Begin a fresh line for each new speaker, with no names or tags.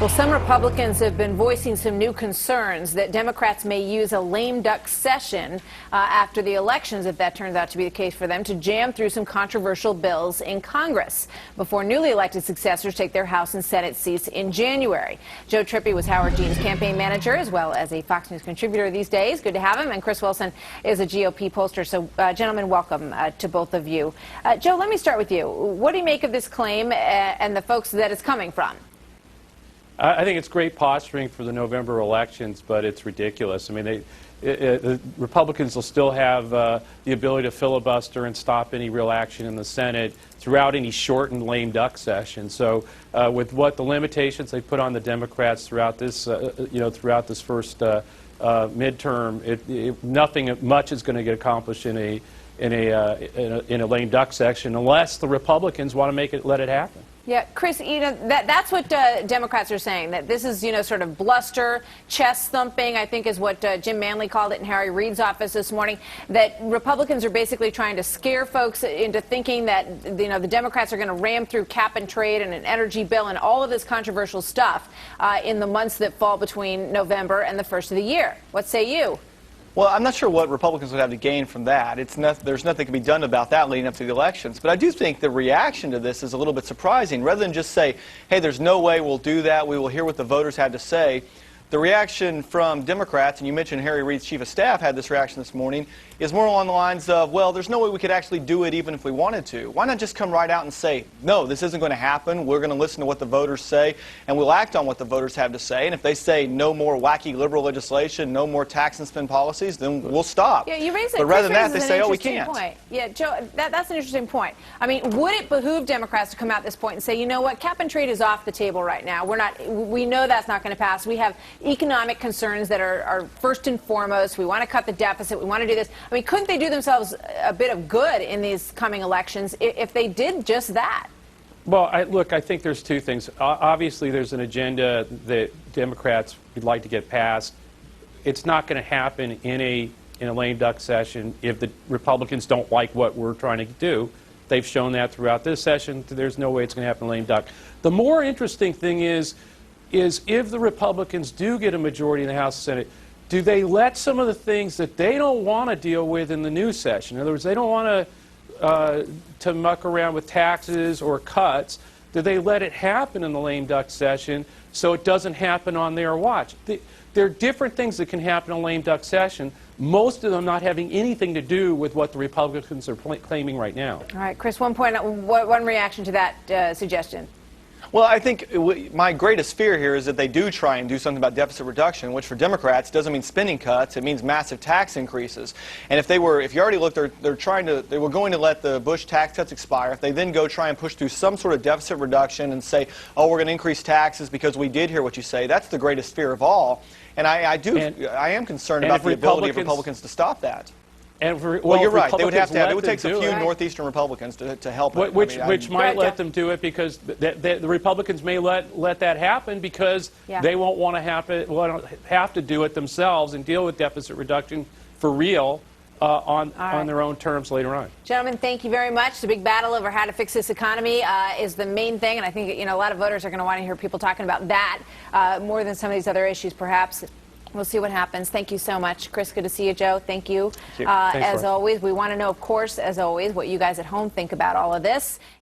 Well, some Republicans have been voicing some new concerns that Democrats may use a lame duck session after the elections, if that turns out to be the case for them, to jam through some controversial bills in Congress before newly elected successors take their House and Senate seats in January. Joe Trippi was Howard Dean's campaign manager as well as a Fox News contributor these days. Good to have him. And Chris Wilson is a GOP pollster. So, gentlemen, welcome to both of you. Joe, let me start with you. What do you make of this claim and the folks that it's coming from?
I think it's great posturing for the November elections, but it's ridiculous. I mean, the Republicans will still have the ability to filibuster and stop any real action in the Senate throughout any shortened lame duck session. So, with what the limitations they put on the Democrats throughout this, throughout this first midterm, nothing much is going to get accomplished in a lame duck session unless the Republicans want to let it happen.
Yeah, Chris, that's what Democrats are saying, that this is, sort of bluster, chest thumping, I think is what Jim Manley called it in Harry Reid's office this morning, that Republicans are basically trying to scare folks into thinking that, the Democrats are going to ram through cap and trade and an energy bill and all of this controversial stuff in the months that fall between November and the first of the year. What say you?
Well, I'm not sure what Republicans would have to gain from that. There's nothing to be done about that leading up to the elections. But I do think the reaction to this is a little bit surprising. Rather than just say, hey, there's no way we'll do that, we will hear what the voters had to say, the reaction from Democrats, and you mentioned Harry Reid's chief of staff had this reaction this morning, is more along the lines of, well, there's no way we could actually do it even if we wanted to. Why not just come right out and say, no, this isn't going to happen. We're going to listen to what the voters say, and we'll act on what the voters have to say. And if they say no more wacky liberal legislation, no more tax and spend policies, then we'll stop.
Yeah, you raise it.
But rather than that, they say, oh, we can't.
Point. Yeah, Joe, that's an interesting point. I mean, would it behoove Democrats to come out at this point and say, you know what, cap and trade is off the table right now. We know that's not going to pass. We have economic concerns that are first and foremost. We want to cut the deficit. We want to do this. I mean, couldn't they do themselves a bit of good in these coming elections if they did just that?
Well, I think there's two things. Obviously, there's an agenda that Democrats would like to get passed. It's not going to happen in a lame duck session if the Republicans don't like what we're trying to do. They've shown that throughout this session. There's no way it's going to happen in a lame duck. The more interesting thing is if the Republicans do get a majority in the House and Senate, do they let some of the things that they don't want to deal with in the new session? In other words, they don't want to muck around with taxes or cuts. Do they let it happen in the lame duck session so it doesn't happen on their watch? There are different things that can happen in a lame duck session, most of them not having anything to do with what the Republicans are claiming right now.
All right, Chris, one reaction to that suggestion.
Well, I think my greatest fear here is that they do try and do something about deficit reduction, which for Democrats doesn't mean spending cuts. It means massive tax increases. And if you already look, they were going to let the Bush tax cuts expire. If they then go try and push through some sort of deficit reduction and say, oh, we're going to increase taxes because we did hear what you say, that's the greatest fear of all. And I am concerned about the ability of Republicans to stop that. Well, you're right. They would have to have. It would take a few northeastern Republicans to help it.
Which might let them do it because the Republicans may let that happen because they won't want to have to do it themselves and deal with deficit reduction for real on their own terms later on.
Gentlemen, thank you very much. The big battle over how to fix this economy is the main thing, and I think a lot of voters are going to want to hear people talking about that more than some of these other issues, perhaps. We'll see what happens. Thank you so much. Chris, good to see you. Joe, thank you.
Thanks,
as always, we want to know, of course, as always, what you guys at home think about all of this.